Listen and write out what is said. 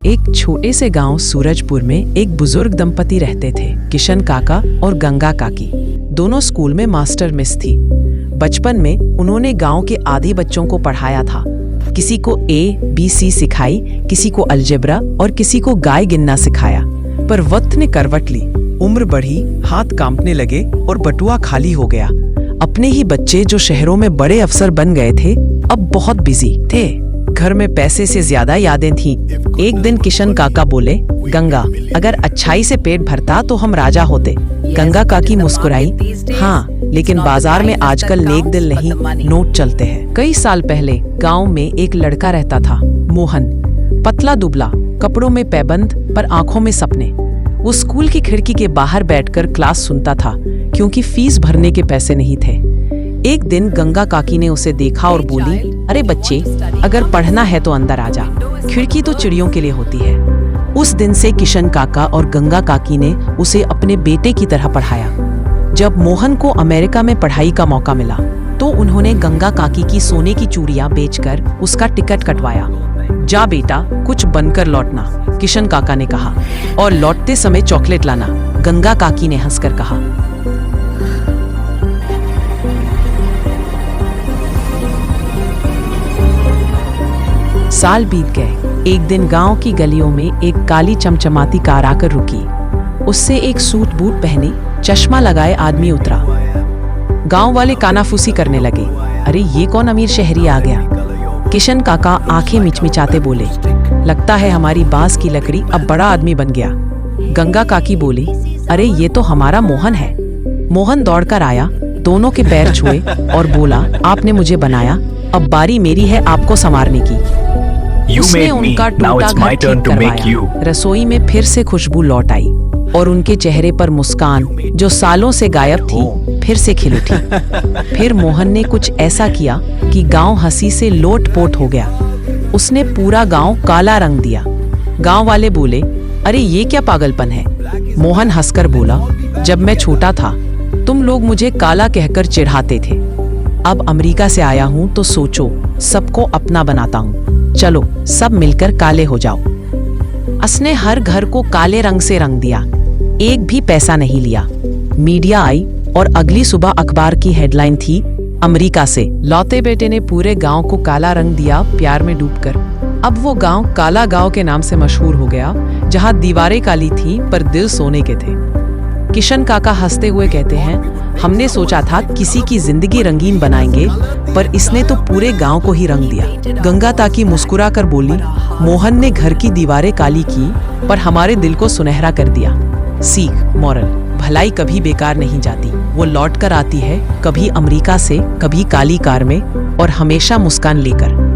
एक छोटे से गांव सूरजपुर में एक बुजुर्ग दंपति रहते थे, किशन काका और गंगा काकी। दोनों स्कूल में मास्टर मिस थी। बचपन में उन्होंने गांव के आधे बच्चों को पढ़ाया था। किसी को ABC सिखाई, किसी को अलजेब्रा और किसी को गाय गिनना सिखाया। पर वक्त ने करवट ली, उम्र बढ़ी, हाथ कांपने लगे और बटुआ खाली हो गया। अपने ही बच्चे जो शहरों में बड़े अफसर बन गए थे, अब बहुत बिजी थे। घर में पैसे से ज्यादा यादें थीं। एक दिन किशन काका बोले, गंगा, अगर अच्छाई से पेट भरता तो हम राजा होते। गंगा काकी मुस्कुराई, हाँ, लेकिन बाजार में आजकल नेक दिल नहीं, नोट चलते हैं। कई साल पहले गांव में एक लड़का रहता था, मोहन। पतला दुबला, कपड़ों में पैबंद पर आंखों में सपने। वो स्कूल की खिड़की के बाहर बैठकर क्लास सुनता था, क्योंकि फीस भरने के पैसे नहीं थे। एक दिन गंगा काकी ने उसे देखा और बोली, अरे बच्चे, अगर पढ़ना है तो अंदर आ जा, खिड़की तो चिड़ियों के लिए होती है। उस दिन से किशन काका और गंगा काकी ने उसे अपने बेटे की तरह पढ़ाया। जब मोहन को अमेरिका में पढ़ाई का मौका मिला तो उन्होंने गंगा काकी की सोने की चूड़ियां बेचकर उसका टिकट कटवाया। जा बेटा, कुछ बनकर लौटना, किशन काका ने कहा, और लौटते समय चॉकलेट लाना, गंगा काकी ने हंसकर कहा। साल बीत गए। एक दिन गांव की गलियों में एक काली चमचमाती कार आकर रुकी। उससे एक सूट बूट पहने, चश्मा लगाए आदमी उतरा। गांव वाले कानाफूसी करने लगे, अरे ये कौन अमीर शहरी आ गया। किशन काका आंखें मिचमिचाते बोले, लगता है हमारी बांस की लकड़ी अब बड़ा आदमी बन गया। गंगा काकी बोली, अरे ये तो हमारा मोहन है। मोहन दौड़कर आया, दोनों के पैर छुए और बोला, आपने मुझे बनाया, अब बारी मेरी है आपको संवारने की। उसने उनका टूटा घर ठीक करवाया। रसोई में फिर से खुशबू लौट आई और उनके चेहरे पर मुस्कान, जो सालों से गायब थी, फिर से खिल उठी। फिर मोहन ने कुछ ऐसा किया कि गांव हंसी से लोट-पोट हो गया। उसने पूरा गांव काला रंग दिया। गांव वाले बोले, अरे ये क्या पागलपन है। मोहन हंसकर बोला, जब मैं छोटा था तुम लोग मुझे काला कहकर चिढ़ाते थे। अब अमेरिका से आया हूं तो सोचो, सबको अपना बनाता हूं। चलो सब मिलकर काले हो जाओ। उसने हर घर को काले रंग से रंग दिया, एक भी पैसा नहीं लिया। मीडिया आई और अगली सुबह अखबार की हेडलाइन थी, अमेरिका से लौटे बेटे ने पूरे गांव को काला रंग दिया, प्यार में डूबकर। अब वो गांव काला गांव के नाम से मशहूर हो गया, जहां दीवारें काली थी पर दिल सोने के थे। किशन काका हंसते हुए कहते हैं, हमने सोचा था किसी की जिंदगी रंगीन बनाएंगे, पर इसने तो पूरे गांव को ही रंग दिया। गंगा ताकी मुस्कुराकर बोली, मोहन ने घर की दीवारें काली की पर हमारे दिल को सुनहरा कर दिया। सीख, मॉरल, भलाई कभी बेकार नहीं जाती, वो लौट कर आती है, कभी अमेरिका से, कभी काली कार में, और हमेशा मुस्कान लेकर।